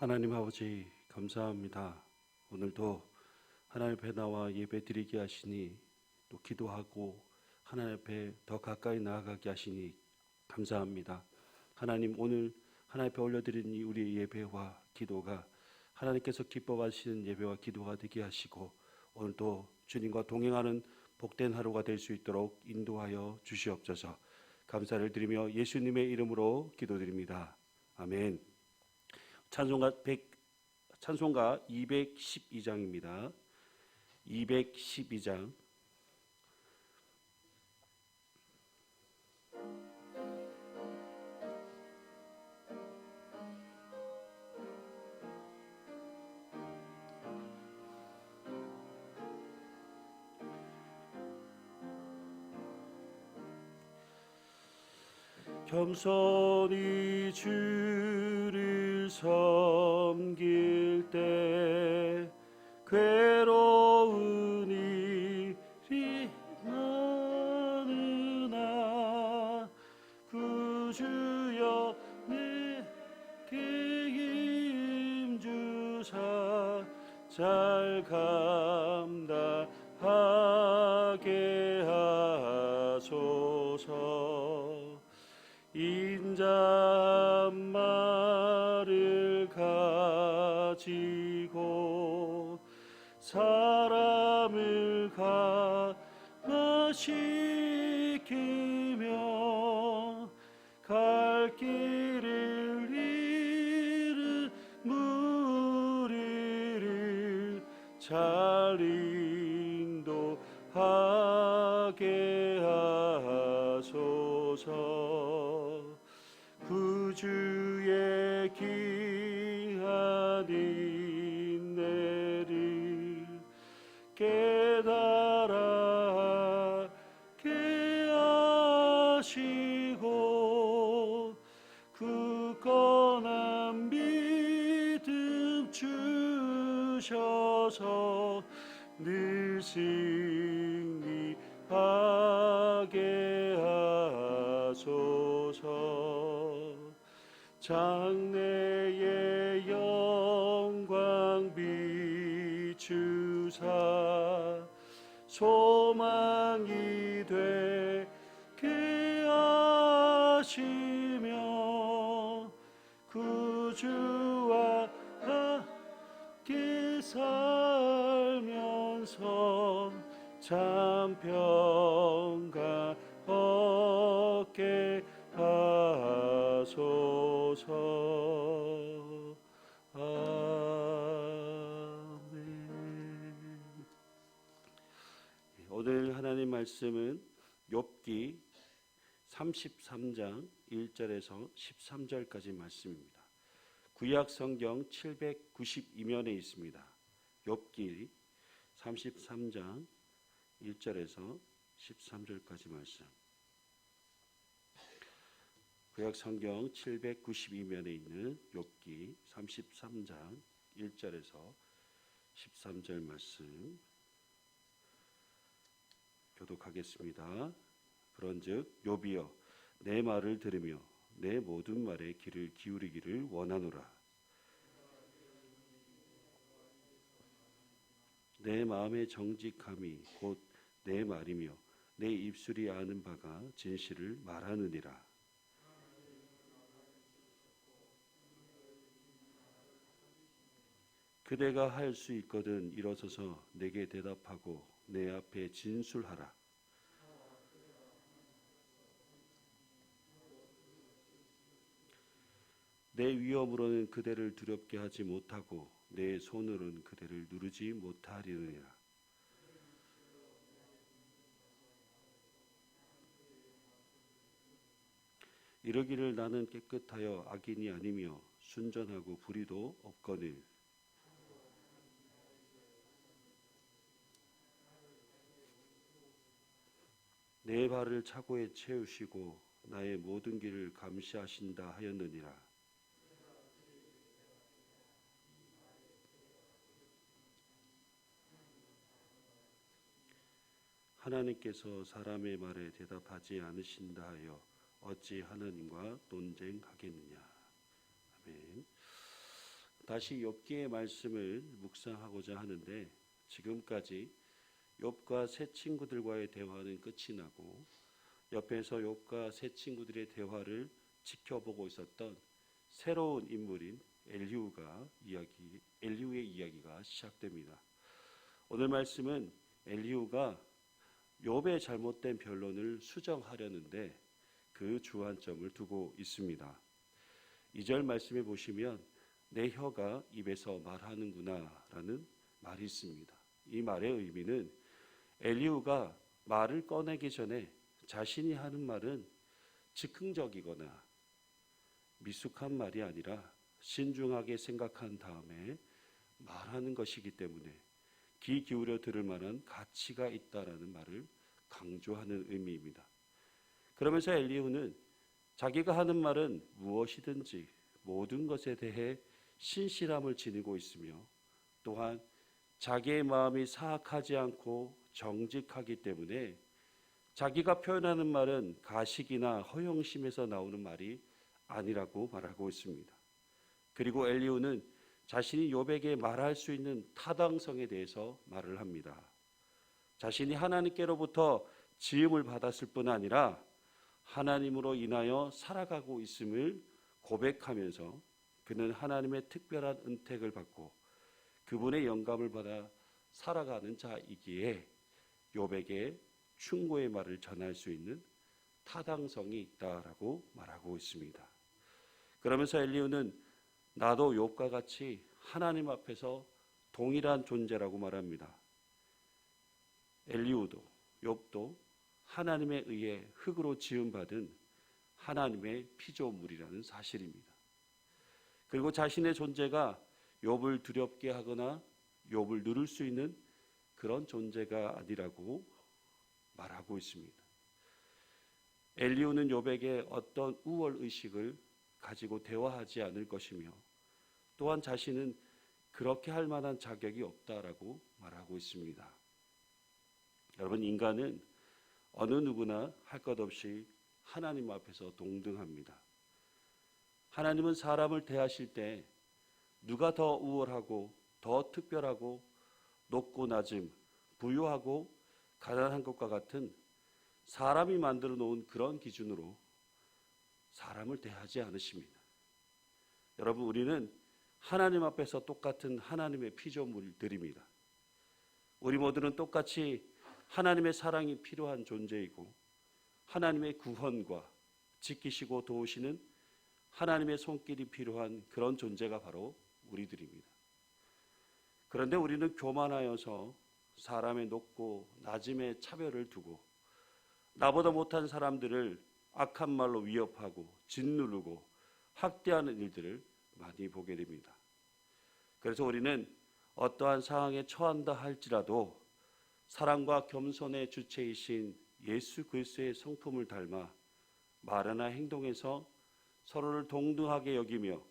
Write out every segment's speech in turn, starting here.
하나님 아버지 감사합니다. 오늘도 하나님 앞에 나와 예배 드리게 하시니 또 기도하고 하나님 앞에 더 가까이 나아가게 하시니 감사합니다. 하나님 오늘 하나님 앞에 올려드린 이 우리의 예배와 기도가 하나님께서 기뻐하시는 예배와 기도가 되게 하시고 오늘도 주님과 동행하는 복된 하루가 될 수 있도록 인도하여 주시옵소서. 감사를 드리며 예수님의 이름으로 기도드립니다. 아멘. 찬송가 212장입니다. 212장. 겸손히 주를 섬길 때 괴로운 일이 많으나 구주여 내게 힘주사 잘 감당하게 하소서. 인자말을 가지고 사람을 감화시키며 갈 길을 잃은 무리를 잘 인도하게 하소서. 구주의 귀한 인내를 깨달아 하게 하시고 굳건한 믿음 주셔서 늘 승리하게 하소서. 장래의 영광 비추사 소망이 되게 하시며 구주와 함께 살면서 참 평강 얻게 하소서. 아멘. 오늘 하나님 말씀은 욥기 33장 1절에서 13절까지 말씀입니다. 구약 성경 792면에 있습니다. 욥기 33장 1절에서 13절까지 말씀. 구약 성경 792면에 있는 욥기 33장 1절에서 13절 말씀 교독하겠습니다. 그런즉 욥이여 내 말을 들으며 내 모든 말에 귀를 기울이기를 원하노라. 내 마음의 정직함이 곧 내 말이며 내 입술이 아는 바가 진실을 말하느니라. 그대가 할 수 있거든 일어서서 내게 대답하고 내 앞에 진술하라. 내 위엄으로는 그대를 두렵게 하지 못하고 내 손으로는 그대를 누르지 못하리느니라. 이르기를 나는 깨끗하여 악인이 아니며 순전하고 불의도 없거늘. 내 발을 차고에 채우시고 나의 모든 길을 감시하신다 하였느니라. 하나님께서 사람의 말에 대답하지 않으신다 하여 어찌 하나님과 논쟁하겠느냐. 아멘. 다시 욥기의 말씀을 묵상하고자 하는데 지금까지 욥과 세 친구들과의 대화는 끝이 나고 옆에서 욥과 세 친구들의 대화를 지켜보고 있었던 새로운 인물인 엘리후의 이야기가 시작됩니다. 오늘 말씀은 엘리후가 욥의 잘못된 변론을 수정하려는데 그 주안점을 두고 있습니다. 2절 말씀에 보시면 내 혀가 입에서 말하는구나 라는 말이 있습니다. 이 말의 의미는 엘리후가 말을 꺼내기 전에 자신이 하는 말은 즉흥적이거나 미숙한 말이 아니라 신중하게 생각한 다음에 말하는 것이기 때문에 귀 기울여 들을 만한 가치가 있다라는 말을 강조하는 의미입니다. 그러면서 엘리후는 자기가 하는 말은 무엇이든지 모든 것에 대해 신실함을 지니고 있으며 또한 자기의 마음이 사악하지 않고 정직하기 때문에 자기가 표현하는 말은 가식이나 허영심에서 나오는 말이 아니라고 말하고 있습니다. 그리고 엘리후는 자신이 욥에게 말할 수 있는 타당성에 대해서 말을 합니다. 자신이 하나님께로부터 지음을 받았을 뿐 아니라 하나님으로 인하여 살아가고 있음을 고백하면서 그는 하나님의 특별한 은택을 받고 그분의 영감을 받아 살아가는 자이기에 욥에게 충고의 말을 전할 수 있는 타당성이 있다라고 말하고 있습니다. 그러면서 엘리후는 나도 욥과 같이 하나님 앞에서 동일한 존재라고 말합니다. 엘리후도 욥도 하나님에 의해 흙으로 지음받은 하나님의 피조물이라는 사실입니다. 그리고 자신의 존재가 욥을 두렵게 하거나 욥을 누를 수 있는 그런 존재가 아니라고 말하고 있습니다. 엘리후는 욥에게 어떤 우월 의식을 가지고 대화하지 않을 것이며 또한 자신은 그렇게 할 만한 자격이 없다라고 말하고 있습니다. 여러분, 인간은 어느 누구나 할 것 없이 하나님 앞에서 동등합니다. 하나님은 사람을 대하실 때 누가 더 우월하고 더 특별하고 높고 낮음, 부유하고 가난한 것과 같은 사람이 만들어 놓은 그런 기준으로 사람을 대하지 않으십니다. 여러분, 우리는 하나님 앞에서 똑같은 하나님의 피조물들입니다. 우리 모두는 똑같이 하나님의 사랑이 필요한 존재이고 하나님의 구원과 지키시고 도우시는 하나님의 손길이 필요한 그런 존재가 바로 우리들입니다. 그런데 우리는 교만하여서 사람의 높고 낮음의 차별을 두고 나보다 못한 사람들을 악한 말로 위협하고 짓누르고 학대하는 일들을 많이 보게 됩니다. 그래서 우리는 어떠한 상황에 처한다 할지라도 사랑과 겸손의 주체이신 예수 그리스도의 성품을 닮아 말이나 행동에서 서로를 동등하게 여기며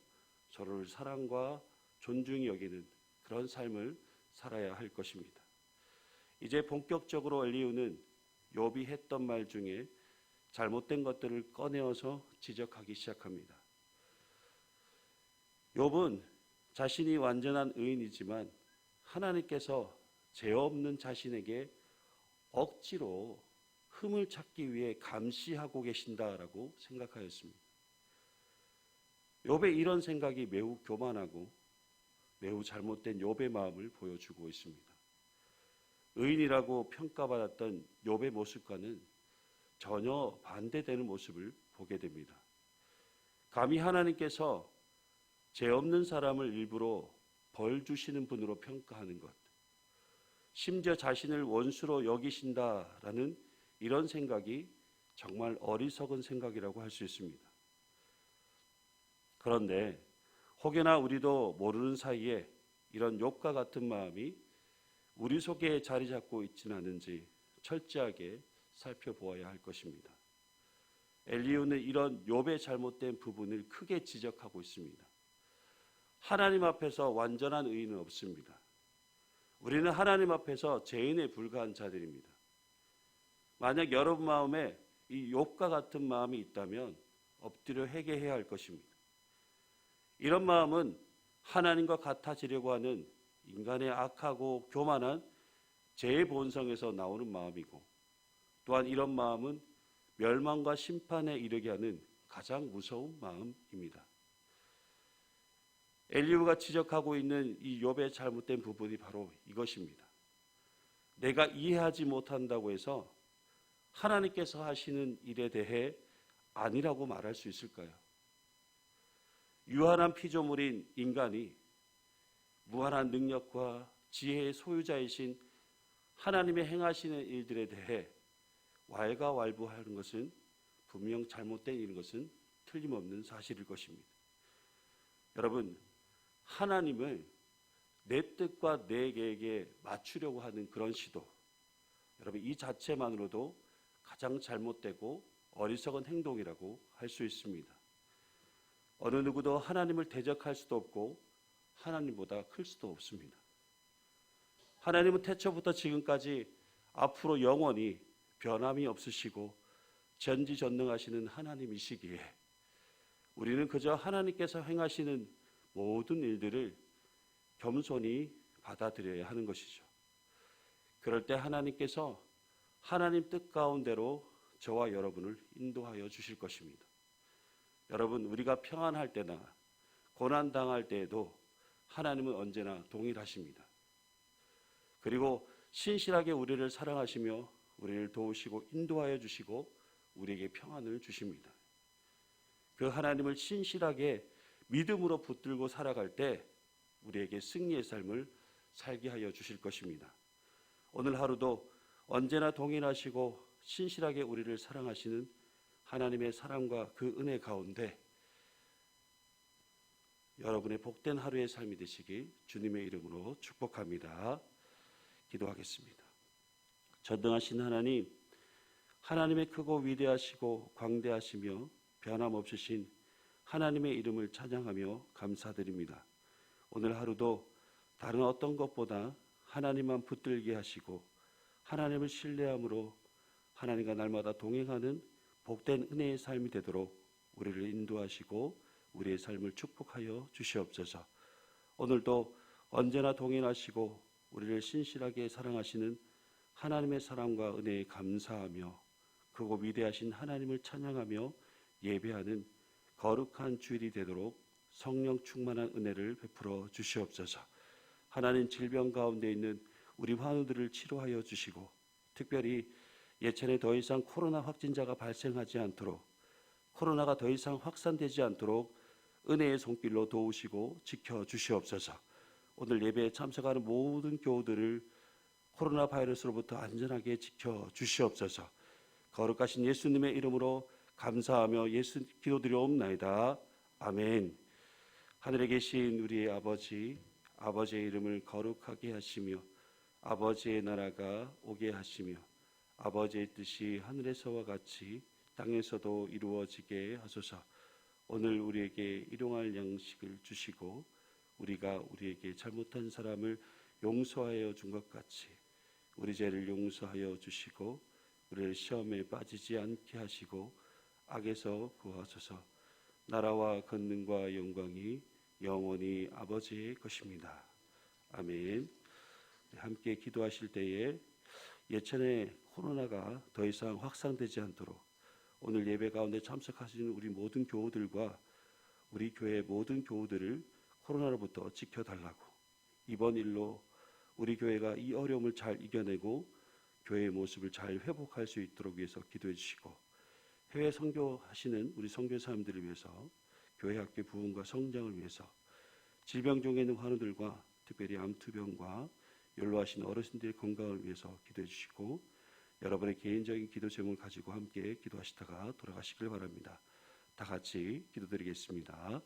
서로를 사랑과 존중히 여기는 그런 삶을 살아야 할 것입니다. 이제 본격적으로 엘리후는 욥이 했던 말 중에 잘못된 것들을 꺼내어서 지적하기 시작합니다. 욥은 자신이 완전한 의인이지만 하나님께서 죄 없는 자신에게 억지로 흠을 찾기 위해 감시하고 계신다라고 생각하였습니다. 욥의 이런 생각이 매우 교만하고 매우 잘못된 욥의 마음을 보여주고 있습니다. 의인이라고 평가받았던 욥의 모습과는 전혀 반대되는 모습을 보게 됩니다. 감히 하나님께서 죄 없는 사람을 일부러 벌 주시는 분으로 평가하는 것, 심지어 자신을 원수로 여기신다라는 이런 생각이 정말 어리석은 생각이라고 할 수 있습니다. 그런데 혹여나 우리도 모르는 사이에 이런 욥과 같은 마음이 우리 속에 자리 잡고 있지는 않은지 철저하게 살펴보아야 할 것입니다. 엘리후는 이런 욥의 잘못된 부분을 크게 지적하고 있습니다. 하나님 앞에서 완전한 의인은 없습니다. 우리는 하나님 앞에서 죄인에 불과한 자들입니다. 만약 여러분 마음에 이 욥과 같은 마음이 있다면 엎드려 회개해야 할 것입니다. 이런 마음은 하나님과 같아지려고 하는 인간의 악하고 교만한 제 본성에서 나오는 마음이고, 또한 이런 마음은 멸망과 심판에 이르게 하는 가장 무서운 마음입니다. 엘리후가 지적하고 있는 이 욥의 잘못된 부분이 바로 이것입니다. 내가 이해하지 못한다고 해서 하나님께서 하시는 일에 대해 아니라고 말할 수 있을까요? 유한한 피조물인 인간이 무한한 능력과 지혜의 소유자이신 하나님의 행하시는 일들에 대해 왈가왈부하는 것은 분명 잘못된 일인 것은 틀림없는 사실일 것입니다. 여러분, 하나님을 내 뜻과 내 계획에 맞추려고 하는 그런 시도, 여러분 이 자체만으로도 가장 잘못되고 어리석은 행동이라고 할 수 있습니다. 어느 누구도 하나님을 대적할 수도 없고 하나님보다 클 수도 없습니다. 하나님은 태초부터 지금까지 앞으로 영원히 변함이 없으시고 전지전능하시는 하나님이시기에 우리는 그저 하나님께서 행하시는 모든 일들을 겸손히 받아들여야 하는 것이죠. 그럴 때 하나님께서 하나님 뜻 가운데로 저와 여러분을 인도하여 주실 것입니다. 여러분, 우리가 평안할 때나 고난당할 때에도 하나님은 언제나 동일하십니다. 그리고 신실하게 우리를 사랑하시며 우리를 도우시고 인도하여 주시고 우리에게 평안을 주십니다. 그 하나님을 신실하게 믿음으로 붙들고 살아갈 때 우리에게 승리의 삶을 살게 하여 주실 것입니다. 오늘 하루도 언제나 동일하시고 신실하게 우리를 사랑하시는 하나님의 사랑과 그 은혜 가운데 여러분의 복된 하루의 삶이 되시길 주님의 이름으로 축복합니다. 기도하겠습니다. 전능하신 하나님, 하나님의 크고 위대하시고 광대하시며 변함없으신 하나님의 이름을 찬양하며 감사드립니다. 오늘 하루도 다른 어떤 것보다 하나님만 붙들게 하시고 하나님을 신뢰함으로 하나님과 날마다 동행하는 복된 은혜의 삶이 되도록 우리를 인도하시고 우리의 삶을 축복하여 주시옵소서. 오늘도 언제나 동행하시고 우리를 신실하게 사랑하시는 하나님의 사랑과 은혜에 감사하며 크고 위대하신 하나님을 찬양하며 예배하는 거룩한 주일이 되도록 성령 충만한 은혜를 베풀어 주시옵소서. 하나님, 질병 가운데 있는 우리 환우들을 치료하여 주시고 특별히 예천에 더 이상 코로나 확진자가 발생하지 않도록, 코로나가 더 이상 확산되지 않도록 은혜의 손길로 도우시고 지켜 주시옵소서. 오늘 예배에 참석하는 모든 교우들을 코로나 바이러스로부터 안전하게 지켜 주시옵소서. 거룩하신 예수님의 이름으로 감사하며 예수 기도드리옵나이다. 아멘. 하늘에 계신 우리의 아버지, 아버지의 이름을 거룩하게 하시며 아버지의 나라가 오게 하시며 아버지의 뜻이 하늘에서와 같이 땅에서도 이루어지게 하소서. 오늘 우리에게 일용할 양식을 주시고 우리가 우리에게 잘못한 사람을 용서하여 준 것 같이 우리 죄를 용서하여 주시고 우리를 시험에 빠지지 않게 하시고 악에서 구하소서. 나라와 권능과 영광이 영원히 아버지의 것입니다. 아멘. 함께 기도하실 때에 예천에 코로나가 더 이상 확산되지 않도록 오늘 예배 가운데 참석하시는 우리 모든 교우들과 우리 교회 모든 교우들을 코로나로부터 지켜달라고, 이번 일로 우리 교회가 이 어려움을 잘 이겨내고 교회의 모습을 잘 회복할 수 있도록 위해서 기도해 주시고, 해외 선교하시는 우리 선교사님들을 위해서 교회 학교 부흥과 성장을 위해서 질병 중에 있는 환우들과 특별히 암투병과 연로하신 어르신들의 건강을 위해서 기도해 주시고, 여러분의 개인적인 기도 제목을 가지고 함께 기도하시다가 돌아가시길 바랍니다. 다 같이 기도드리겠습니다.